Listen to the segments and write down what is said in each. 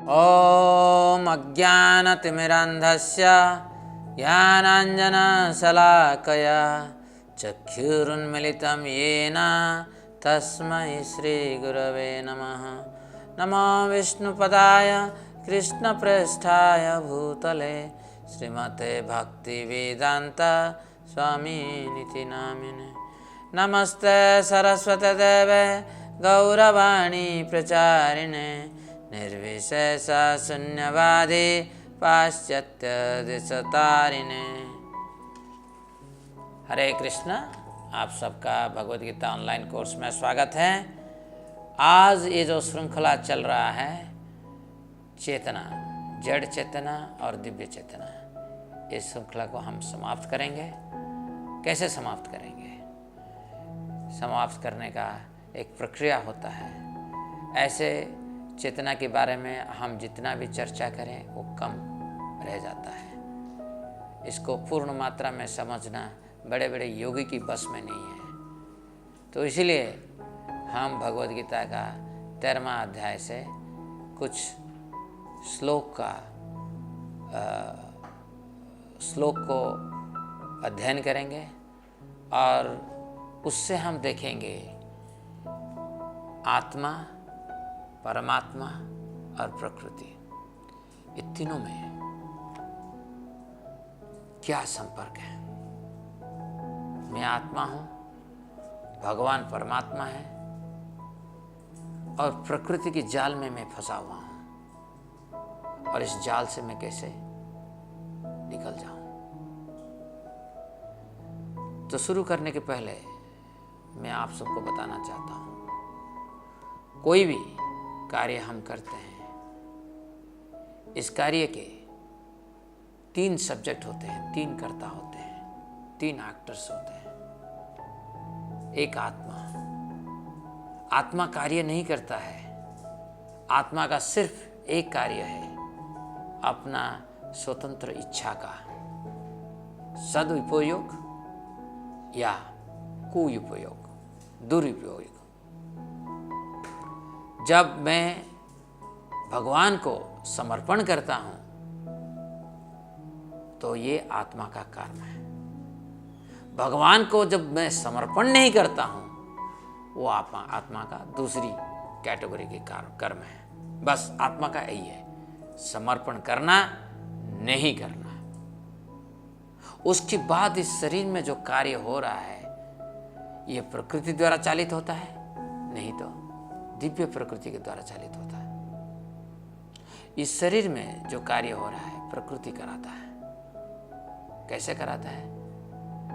ॐ अज्ञानतिमिरान्धस्य ज्ञानाञ्जनशलाकया चक्षुरुन्मिलितं येन तस्मै श्रीगुरवे नमः। नमो विष्णुपदाय कृष्णप्रेष्ठाय भूतले श्रीमते भक्तिवेदान्त स्वामिनिति नामिने। नमस्ते सरस्वती देवे गौरवाणी प्रचारिणे निर्विशेष शून्यवादी पाश्चात्य दिशतारिणे। हरे कृष्ण। आप सबका भगवद गीता ऑनलाइन कोर्स में स्वागत है। आज ये जो श्रृंखला चल रहा है चेतना, जड़ चेतना और दिव्य चेतना, इस श्रृंखला को हम समाप्त करेंगे। कैसे समाप्त करेंगे? समाप्त करने का एक प्रक्रिया होता है। ऐसे चेतना के बारे में हम जितना भी चर्चा करें वो कम रह जाता है। इसको पूर्ण मात्रा में समझना बड़े बड़े योगी की बस में नहीं है। तो इसीलिए हम भगवद गीता का 13वां अध्याय से कुछ श्लोक को अध्ययन करेंगे और उससे हम देखेंगे आत्मा, परमात्मा और प्रकृति, ये तीनों में क्या संपर्क है। मैं आत्मा हूँ, भगवान परमात्मा है और प्रकृति की जाल में मैं फंसा हुआ हूँ और इस जाल से मैं कैसे निकल जाऊं। तो शुरू करने के पहले मैं आप सबको बताना चाहता हूँ, कोई भी कार्य हम करते हैं, इस कार्य के 3 सब्जेक्ट होते हैं, 3 कर्ता होते हैं, 3 एक्टर्स होते हैं। एक आत्मा कार्य नहीं करता है। आत्मा का सिर्फ एक कार्य है, अपना स्वतंत्र इच्छा का सदुपयोग या कुउपयोग, दुरुपयोग। जब मैं भगवान को समर्पण करता हूं तो ये आत्मा का कर्म है। भगवान को जब मैं समर्पण नहीं करता हूं वो आत्मा का दूसरी कैटेगरी के कर्म है। बस आत्मा का यही है, समर्पण करना, नहीं करना। उसके बाद इस शरीर में जो कार्य हो रहा है ये प्रकृति द्वारा चालित होता है, नहीं तो दिव्य प्रकृति के द्वारा चालित होता है। इस शरीर में जो कार्य हो रहा है प्रकृति कराता है। कैसे कराता है?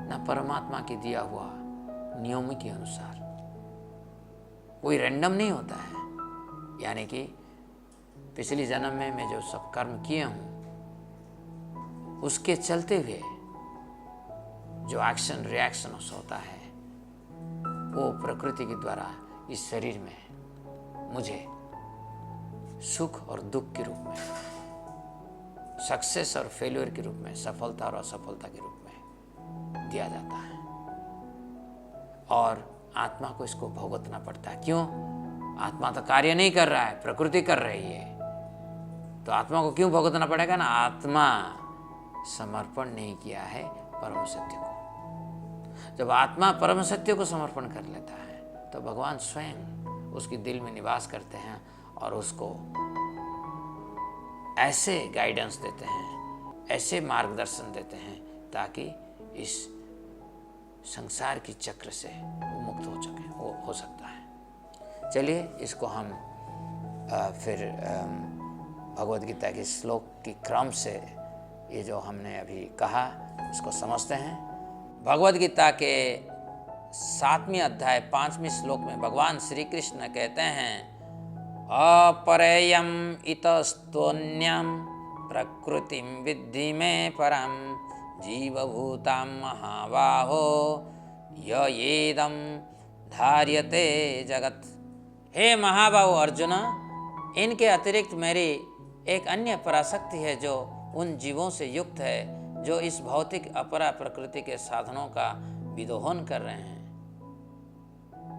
ना परमात्मा के दिया हुआ नियमों के अनुसार, कोई रैंडम नहीं होता है। यानी कि पिछले जन्म में मैं जो सब कर्म किए हूं उसके चलते हुए जो एक्शन रिएक्शन होता है वो प्रकृति के द्वारा इस शरीर में मुझे सुख और दुख के रूप में, सक्सेस और फेल्योर के रूप में, सफलता और असफलता के रूप में दिया जाता है और आत्मा को इसको भुगतना पड़ता है। क्यों? आत्मा तो कार्य नहीं कर रहा है, प्रकृति कर रही है, तो आत्मा को क्यों भुगतना पड़ेगा ना? आत्मा समर्पण नहीं किया है परम सत्य को। जब आत्मा परम सत्य को समर्पण कर लेता है तो भगवान स्वयं उसके दिल में निवास करते हैं और उसको ऐसे गाइडेंस देते हैं, ऐसे मार्गदर्शन देते हैं ताकि इस संसार की चक्र से वो मुक्त हो सकता है। चलिए इसको हम फिर भगवद गीता के श्लोक की क्रम से ये जो हमने अभी कहा इसको समझते हैं। भगवद गीता के 7वें अध्याय 5वें श्लोक में भगवान श्री कृष्ण कहते हैं, अपरेयम इतस्तोन्यम प्रकृतिम विद्धि में परम जीवभूतां महाबाहो येदम धार्यते जगत। हे महाबाहो अर्जुन, इनके अतिरिक्त मेरी एक अन्य पराशक्ति है जो उन जीवों से युक्त है जो इस भौतिक अपरा प्रकृति के साधनों का विदोहन कर रहे हैं।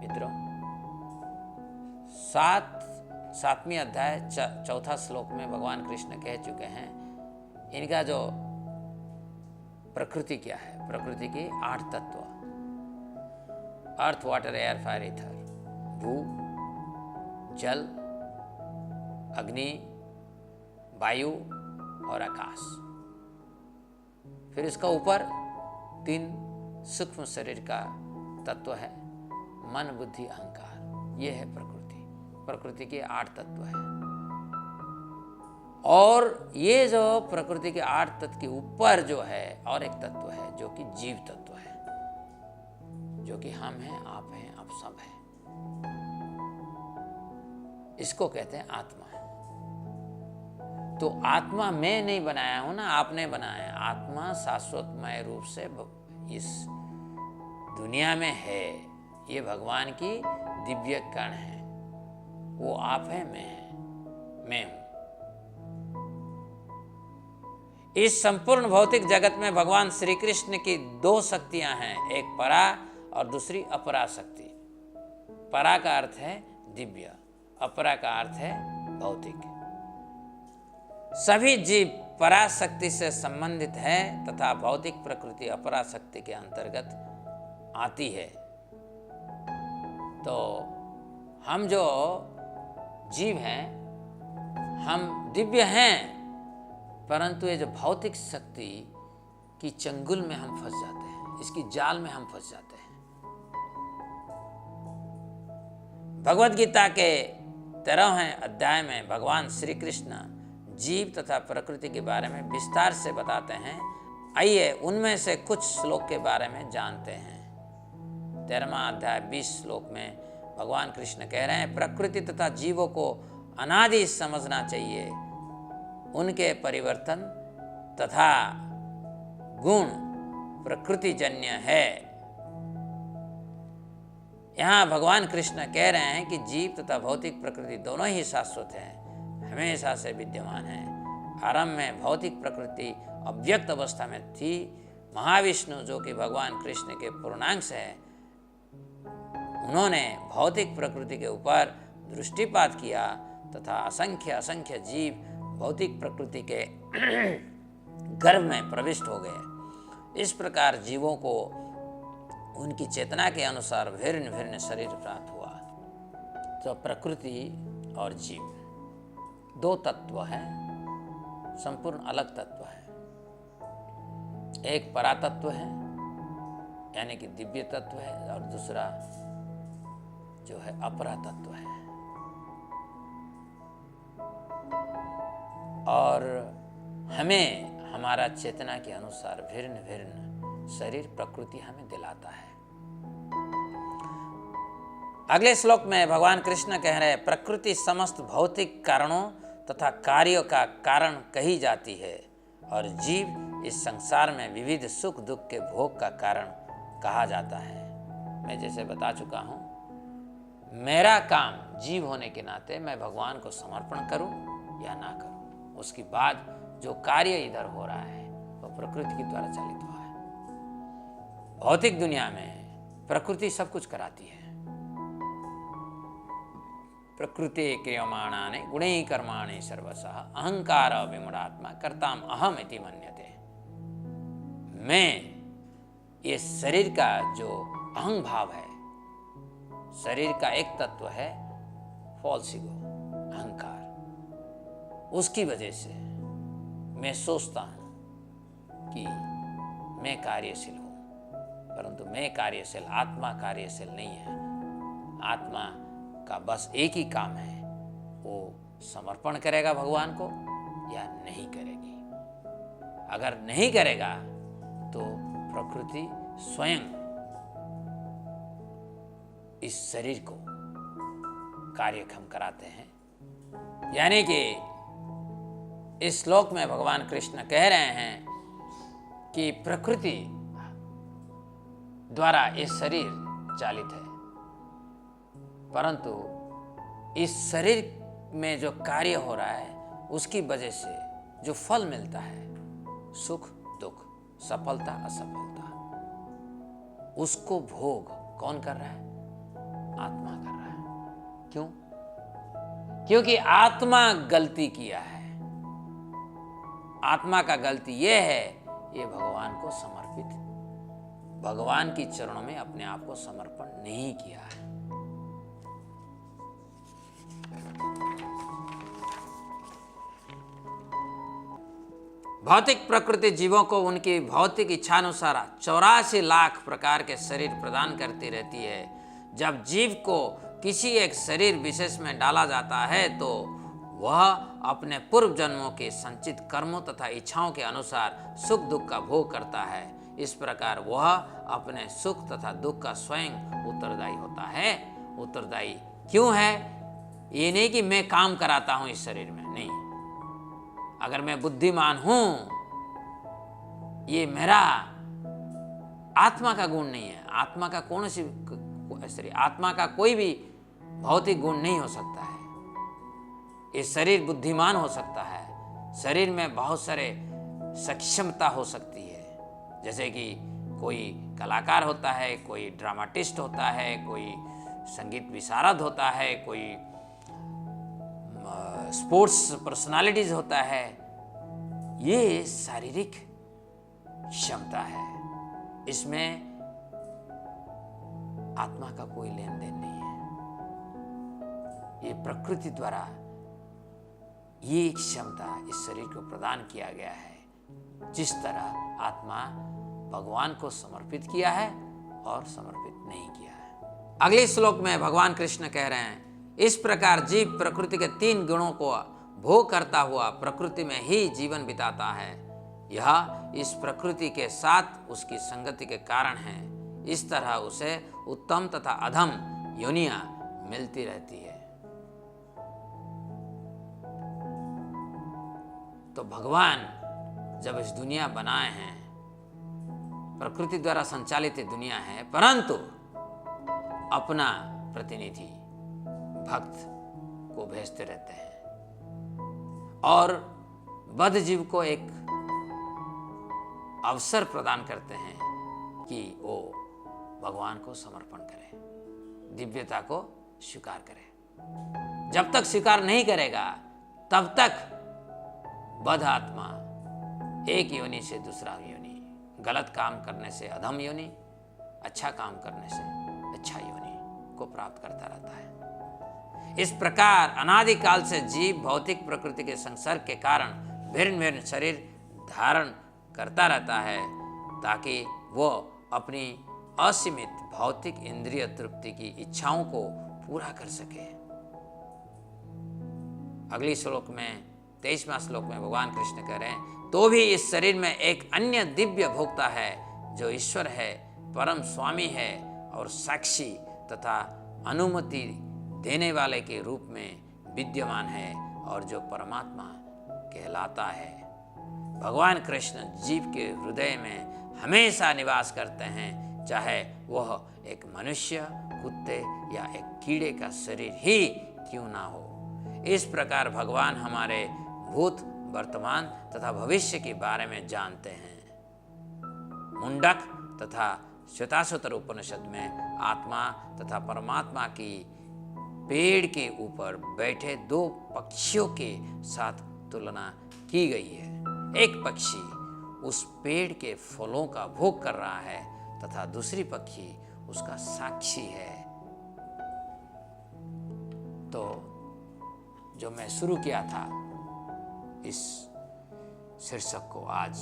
मित्रों, 7 7वीं अध्याय 4 श्लोक में भगवान कृष्ण कह चुके हैं इनका जो प्रकृति क्या है। प्रकृति की 8 तत्व, अर्थ, वाटर, एयर, फायर, ईथर, भू, जल, अग्नि, वायु और आकाश। फिर इसका ऊपर 3 सूक्ष्म शरीर का तत्व है, मन, बुद्धि, अहंकार। ये है प्रकृति। प्रकृति के 8 तत्व है। और ये जो प्रकृति के 8 तत्व के ऊपर जो है और एक तत्व है जो कि जीव तत्व है, जो कि हम हैं, आप सब हैं। इसको कहते हैं आत्मा। तो आत्मा मैं नहीं बनाया हूं ना, आपने बनाया है। आत्मा शाश्वतमय रूप से इस दुनिया में है। ये भगवान की दिव्य कण है। वो आप है, मैं हूं। इस संपूर्ण भौतिक जगत में भगवान श्री कृष्ण की 2 शक्तियां हैं, एक परा और दूसरी अपरा शक्ति। परा का अर्थ है दिव्य, अपरा का अर्थ है भौतिक। सभी जीव पराशक्ति से संबंधित है तथा भौतिक प्रकृति अपराशक्ति के अंतर्गत आती है। तो हम जो जीव हैं, हम दिव्य हैं, परंतु ये जो भौतिक शक्ति की चंगुल में हम फंस जाते हैं, इसकी जाल में हम फंस जाते हैं। भगवद गीता के 13वें अध्याय में भगवान श्री कृष्ण जीव तथा प्रकृति के बारे में विस्तार से बताते हैं। आइए उनमें से कुछ श्लोक के बारे में जानते हैं। 13वां अध्याय 20 श्लोक में भगवान कृष्ण कह रहे हैं, प्रकृति तथा जीवों को अनादि समझना चाहिए। उनके परिवर्तन तथा गुण प्रकृतिजन्य है। यहाँ भगवान कृष्ण कह रहे हैं कि जीव तथा भौतिक प्रकृति दोनों ही शाश्वत हैं, हमेशा से विद्यमान है। आरंभ में भौतिक प्रकृति अव्यक्त अवस्था में थी। महाविष्णु जो कि भगवान कृष्ण के पूर्णांश है, उन्होंने भौतिक प्रकृति के ऊपर दृष्टिपात किया तथा असंख्य जीव भौतिक प्रकृति के गर्भ में प्रविष्ट हो गए। इस प्रकार जीवों को उनकी चेतना के अनुसार भिन्न भिन्न शरीर प्राप्त हुआ। तो प्रकृति और जीव 2 तत्व हैं, संपूर्ण अलग तत्व है। एक परातत्व है यानी कि दिव्य तत्व है, और दूसरा जो है अपरा तत्व है। और हमें हमारा चेतना के अनुसार भिन्न भिन्न शरीर प्रकृति हमें दिलाता है। अगले श्लोक में भगवान कृष्ण कह रहे हैं, प्रकृति समस्त भौतिक कारणों तथा कार्यों का कारण कही जाती है और जीव इस संसार में विविध सुख दुख के भोग का कारण कहा जाता है। मैं जैसे बता चुका हूँ, मेरा काम जीव होने के नाते मैं भगवान को समर्पण करूं या ना करूं, उसके बाद जो कार्य इधर हो रहा है वो प्रकृति के द्वारा चालित हुआ है। भौतिक दुनिया में प्रकृति सब कुछ कराती है। प्रकृति क्रियमाणानि गुणैः कर्माणि सर्वशः अहंकार विमूढ़ात्मा कर्ताम अहम इति मन्यते। मैं, ये शरीर का जो अहंग भाव है, शरीर का एक तत्व है फॉल्स ईगो, अहंकार। उसकी वजह से मैं सोचता हूं कि मैं कार्यशील हूं, परंतु मैं कार्यशील, आत्मा कार्यशील नहीं है। आत्मा का बस एक ही काम है, वो समर्पण करेगा भगवान को या नहीं करेगी। अगर नहीं करेगा तो प्रकृति स्वयं इस शरीर को कार्यक्षम कराते हैं। यानी कि इस श्लोक में भगवान कृष्ण कह रहे हैं कि प्रकृति द्वारा ये शरीर चालित है, परंतु इस शरीर में जो कार्य हो रहा है उसकी वजह से जो फल मिलता है, सुख दुख, सफलता असफलता, उसको भोग कौन कर रहा है? आत्मा कर रहा है। क्यों? क्योंकि आत्मा गलती किया है। आत्मा का गलती यह है, ये भगवान को समर्पित, भगवान की चरणों में अपने आप को समर्पण नहीं किया है। भौतिक प्रकृति जीवों को उनकी भौतिक इच्छानुसार 84 लाख प्रकार के शरीर प्रदान करती रहती है। जब जीव को किसी एक शरीर विशेष में डाला जाता है तो वह अपने पूर्व जन्मों के संचित कर्मों तथा इच्छाओं के अनुसार सुख दुख का भोग करता है। इस प्रकार वह अपने सुख तथा दुख का स्वयं उत्तरदायी होता है। उत्तरदायी क्यों है? ये नहीं कि मैं काम कराता हूं इस शरीर में, नहीं। अगर मैं बुद्धिमान हूं, ये मेरा आत्मा का गुण नहीं है। आत्मा का कौन सी आत्मा का कोई भी भौतिक गुण नहीं हो सकता है। ये शरीर बुद्धिमान हो सकता है, शरीर में बहुत सारे सक्षमता हो सकती है, जैसे कि कोई कलाकार होता है, कोई ड्रामाटिस्ट होता है, कोई संगीत विशारद होता है, कोई स्पोर्ट्स पर्सनालिटीज होता है। ये शारीरिक क्षमता है, इसमें आत्मा का कोई लेन देन नहीं है। ये प्रकृति द्वारा ये क्षमता इस शरीर को प्रदान किया गया है। जिस तरह आत्मा भगवान को समर्पित किया है और समर्पित नहीं किया है। अगले श्लोक में भगवान कृष्ण कह रहे हैं, इस प्रकार जीव प्रकृति के 3 गुणों को भोग करता हुआ प्रकृति में ही जीवन बिताता है। यह इस प्रकृति के साथ उसकी संगति के कारण है। इस तरह उसे उत्तम तथा अधम योनियां मिलती रहती है। तो भगवान जब इस दुनिया बनाए हैं, प्रकृति द्वारा संचालित दुनिया है, परंतु अपना प्रतिनिधि भक्त को भेजते रहते हैं और बद्ध जीव को एक अवसर प्रदान करते हैं कि वो भगवान को समर्पण करे, दिव्यता को स्वीकार करे। जब तक स्वीकार नहीं करेगा तब तक बद्ध आत्मा एक योनि से दूसरा योनि, गलत काम करने से अधम योनि, अच्छा काम करने से अच्छा योनि को प्राप्त करता रहता है। इस प्रकार अनादिकाल से जीव भौतिक प्रकृति के संसर्ग के कारण भिन्न भिन्न शरीर धारण करता रहता है ताकि वो अपनी असीमित भौतिक इंद्रिय तृप्ति की इच्छाओं को पूरा कर सके। अगली श्लोक में 23वां श्लोक में भगवान कृष्ण कह रहे हैं, तो भी इस शरीर में एक अन्य दिव्य भोक्ता है जो ईश्वर है, परम स्वामी है और साक्षी तथा अनुमति देने वाले के रूप में विद्यमान है और जो परमात्मा कहलाता है। भगवान कृष्ण जीव के हृदय में हमेशा निवास करते हैं, चाहे वह एक मनुष्य, कुत्ते या एक कीड़े का शरीर ही क्यों ना हो। इस प्रकार भगवान हमारे भूत, वर्तमान तथा भविष्य के बारे में जानते हैं। मुंडक तथा श्वेताश्वतर उपनिषद में आत्मा तथा परमात्मा की पेड़ के ऊपर बैठे 2 पक्षियों के साथ तुलना की गई है। एक पक्षी उस पेड़ के फलों का भोग कर रहा है तथा दूसरी पक्षी उसका साक्षी है। तो जो मैं शुरू किया था इस शीर्षक को आज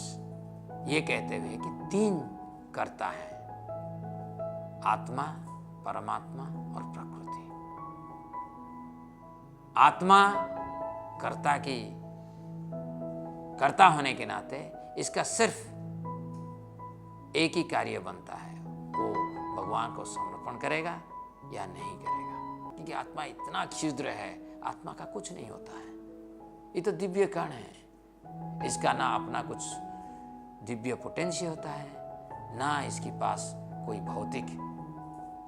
ये कहते हुए कि 3 कर्ता है, आत्मा, परमात्मा और प्रकृति। आत्मा कर्ता होने के नाते इसका सिर्फ एक ही कार्य बनता है, वो भगवान को समर्पण करेगा या नहीं करेगा। क्योंकि आत्मा इतना क्षुद्र है, आत्मा का कुछ नहीं होता है। ये तो दिव्य कण है, इसका ना अपना कुछ दिव्य पोटेंशियल होता है, ना इसके पास कोई भौतिक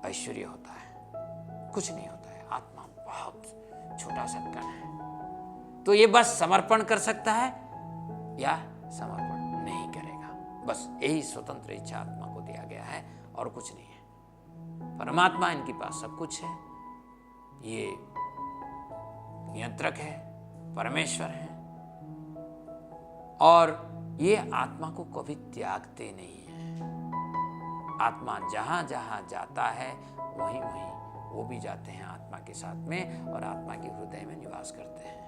ऐश्वर्य होता है, कुछ नहीं होता है। आत्मा बहुत छोटा सा कण है। तो ये बस समर्पण कर सकता है या समर्पण नहीं करेगा। बस यही स्वतंत्र इच्छा आत्मा को दिया गया है और कुछ नहीं है। परमात्मा इनके पास सब कुछ है। ये नियंत्रक है, परमेश्वर है, और ये आत्मा को कभी त्यागते नहीं है। आत्मा जहां जहां जाता है वहीं वहीं वो भी जाते हैं आत्मा के साथ में, और आत्मा के हृदय में निवास करते हैं।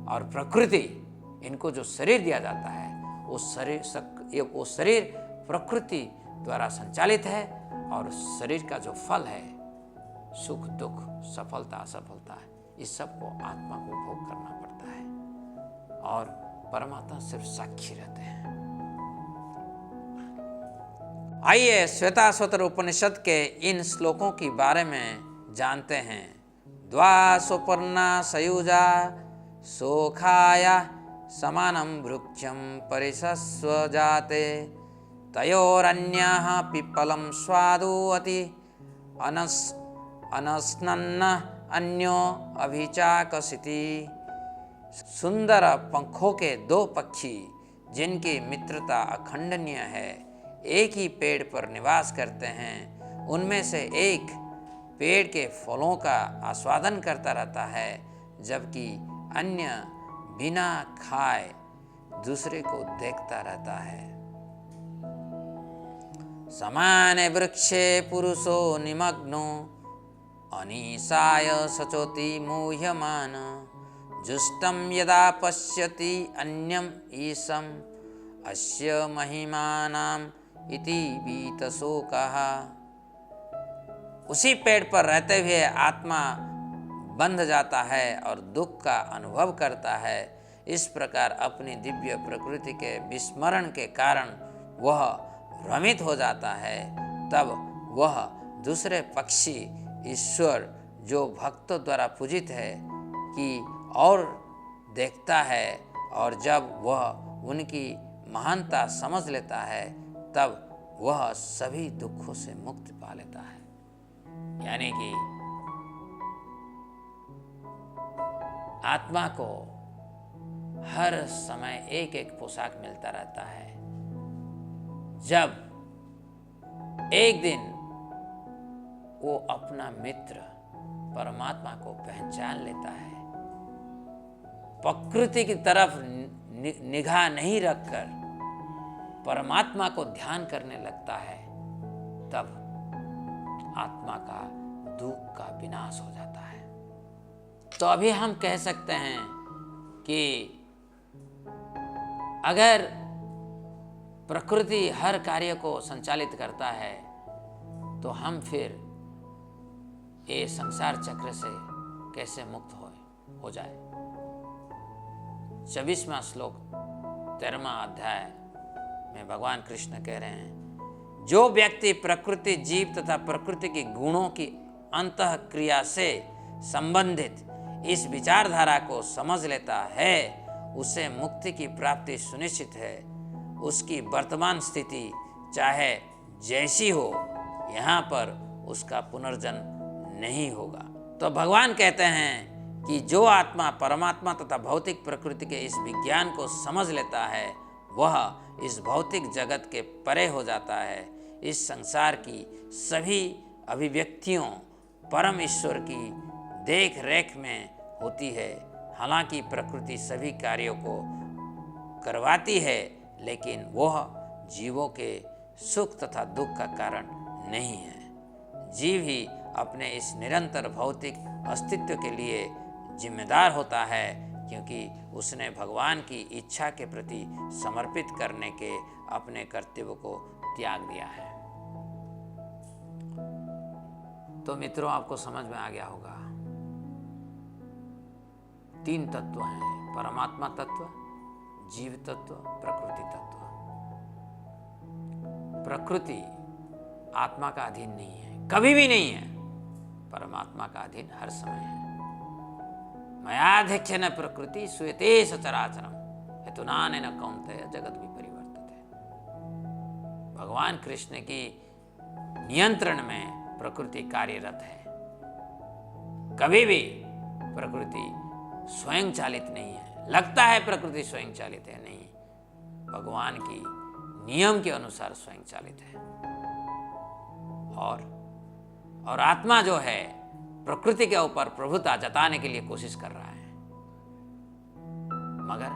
और प्रकृति, इनको जो शरीर दिया जाता है वो शरीर प्रकृति द्वारा संचालित है, और शरीर का जो फल है, सुख दुख, सफलता असफलता, इस सब को आत्मा को भोग करना पड़ता है, और परमात्मा सिर्फ साक्षी रहते हैं। आइए श्वेताश्वतर उपनिषद के इन श्लोकों के बारे में जानते हैं। द्वा सुपर्णा सयुजा सोखाया समानं वृक्षं परिशस्व जाते तयोरन्यः पिप्पलं स्वादु अति अनस्नन्न अन्यो अभिचाकसिति। सुंदर पंखों के दो पक्षी जिनकी मित्रता अखंडनीय है, एक ही पेड़ पर निवास करते हैं। उनमें से एक पेड़ के फलों का आस्वादन करता रहता है, जबकि अन्य बिना खाए दूसरे को देखता रहता है। समाने वृक्षे पुरुषो निमग्नो अनिशाय सचोति मुह्यमान जुष्टं यदा पश्यति अन्यम ईशम अस्य महिमानाम इति बीतशोकः। उसी पेड़ पर रहते हुए आत्मा बंध जाता है और दुख का अनुभव करता है। इस प्रकार अपनी दिव्य प्रकृति के विस्मरण के कारण वह भ्रमित हो जाता है। तब वह दूसरे पक्षी ईश्वर जो भक्तों द्वारा पूजित है कि और देखता है, और जब वह उनकी महानता समझ लेता है तब वह सभी दुखों से मुक्ति पा लेता है। यानी कि आत्मा को हर समय एक एक पोशाक मिलता रहता है। जब एक दिन वो अपना मित्र परमात्मा को पहचान लेता है, प्रकृति की तरफ निगाह नहीं रखकर परमात्मा को ध्यान करने लगता है, तब आत्मा का दुख का विनाश हो जाता है। तो अभी हम कह सकते हैं कि अगर प्रकृति हर कार्य को संचालित करता है तो हम फिर ये संसार चक्र से कैसे मुक्त हो जाए। 24वां श्लोक 13वां अध्याय में भगवान कृष्ण कह रहे हैं, जो व्यक्ति प्रकृति, जीव तथा प्रकृति के गुणों की अंतः क्रिया से संबंधित इस विचारधारा को समझ लेता है, उसे मुक्ति की प्राप्ति सुनिश्चित है। उसकी वर्तमान स्थिति चाहे जैसी हो, यहाँ पर उसका पुनर्जन्म नहीं होगा। तो भगवान कहते हैं कि जो आत्मा परमात्मा तथा भौतिक प्रकृति के इस विज्ञान को समझ लेता है, वह इस भौतिक जगत के परे हो जाता है। इस संसार की सभी अभिव्यक्तियों परम ईश्वर की देख रेख में होती है। हालांकि प्रकृति सभी कार्यों को करवाती है, लेकिन वह जीवों के सुख तथा दुख का कारण नहीं है। जीव ही अपने इस निरंतर भौतिक अस्तित्व के लिए जिम्मेदार होता है, क्योंकि उसने भगवान की इच्छा के प्रति समर्पित करने के अपने कर्तव्य को त्याग दिया है। तो मित्रों, आपको समझ में आ गया होगा, 3 तत्व हैं, परमात्मा तत्व, जीव तत्व, प्रकृति तत्व। प्रकृति आत्मा का अधीन नहीं है, कभी भी नहीं है। परमात्मा का अधीन हर समय है। मयाध्यक्षेन प्रकृति श्रूयते सचराचरम हेतुनानेन कौन्तेय जगत विपरिवर्तते। भगवान कृष्ण की नियंत्रण में प्रकृति कार्यरत है। कभी भी प्रकृति स्वयं चालित नहीं है। लगता है प्रकृति स्वयं चालित है, नहीं, भगवान की नियम के अनुसार स्वयं चालित है। और आत्मा जो है प्रकृति के ऊपर प्रभुता जताने के लिए कोशिश कर रहा है, मगर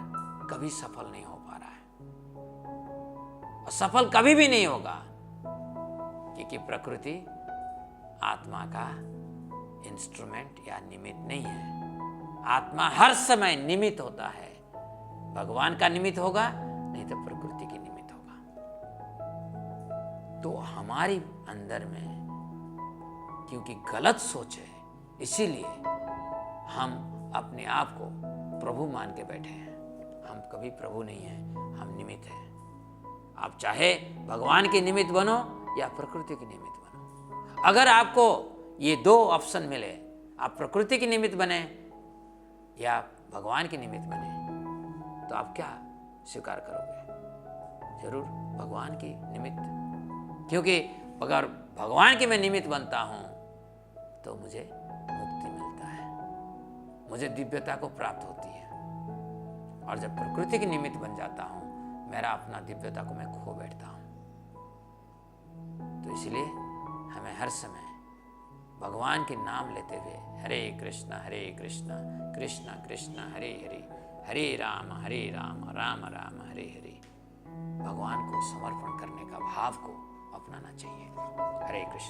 कभी सफल नहीं हो पा रहा है और सफल कभी भी नहीं होगा, क्योंकि प्रकृति आत्मा का इंस्ट्रूमेंट या निमित्त नहीं है। आत्मा हर समय निमित्त होता है। भगवान का निमित्त होगा, नहीं तो प्रकृति की निमित्त होगा। तो हमारी अंदर में क्योंकि गलत सोच है, इसीलिए हम अपने आप को प्रभु मान के बैठे हैं। हम कभी प्रभु नहीं हैं, हम निमित्त हैं। आप चाहे भगवान के निमित्त बनो या प्रकृति के निमित्त बनो। अगर आपको ये दो ऑप्शन मिले, आप प्रकृति के निमित्त बने या भगवान के निमित्त बने, तो आप क्या स्वीकार करोगे? जरूर भगवान की निमित्त, क्योंकि अगर भगवान के मैं निमित्त बनता हूं तो मुझे मुक्ति मिलता है, मुझे दिव्यता को प्राप्त होती है। और जब प्रकृति के निमित्त बन जाता हूं, मेरा अपना दिव्यता को मैं खो बैठता हूं। तो इसलिए हमें हर समय भगवान के नाम लेते हुए हरे कृष्णा कृष्ण कृष्ण हरे हरे, हरे राम राम राम हरे हरे, भगवान को समर्पण करने का भाव को अपनाना चाहिए। हरे कृष्ण।